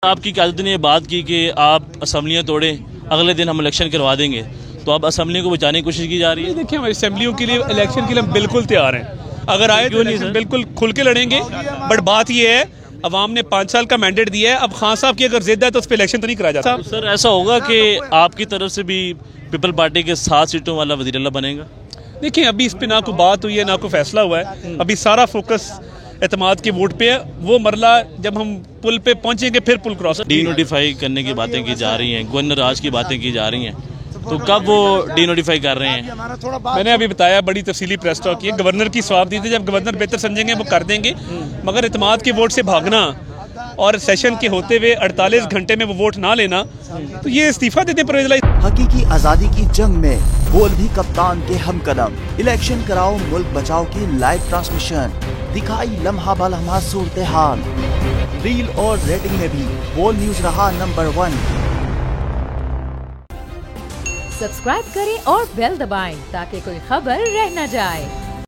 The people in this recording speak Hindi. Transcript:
आपकी क़यादत ने बात की कि आप असम्बलियाँ तोड़ें, अगले दिन हम इलेक्शन करवा देंगे, तो अब असम्बलियों को बचाने की कोशिश की जा रही है। देखिए, हमारी असम्बलियों के लिए इलेक्शन के लिए हम बिल्कुल तैयार हैं। अगर आए तो नहीं बिल्कुल खुल के लड़ेंगे। बट बात यह है, अवाम ने 5 साल का मैंडेट दिया है। अब खान साहब की अगर जिद है तो उस पर इलेक्शन तो नहीं कराया जाता। तो सर ऐसा होगा कि आपकी तरफ से भी पीपल पार्टी के 7 सीटों वाला वज़ीर-ए-आला बनेगा? देखिए, अभी इस पर ना कोई बात हुई है ना कोई फैसला हुआ है। अभी सारा फोकस एतमाद के वोट पे है। वो मरला जब हम पुल पे पहुंचेंगे फिर पुल क्रॉस। डी नोटिफाई करने की बातें की जा रही हैं, गवर्नर राज की बातें की जा रही हैं, तो कब वो डी नोटिफाई कर रहे हैं? मैंने अभी बताया, बड़ी तफसीली प्रेस टॉक की है। गवर्नर की स्वाब दी थी, जब गवर्नर बेहतर समझेंगे वो कर देंगे। मगर एतमाद के वोट से भागना और सेशन के होते हुए 48 घंटे में वो वोट ना लेना, तो ये इस्तीफा देते परवेज़ इलाही। हकीकी आजादी की जंग में बोल भी कप्तान के हम कदम। इलेक्शन कराओ मुल्क बचाओ की लाइव ट्रांसमिशन, दिखाई लम्हा बलम्हा सूरत हाल। रील और रेटिंग में भी बोल न्यूज रहा नंबर 1। सब्सक्राइब करें और बेल दबाएं ताकि कोई खबर रह न जाए।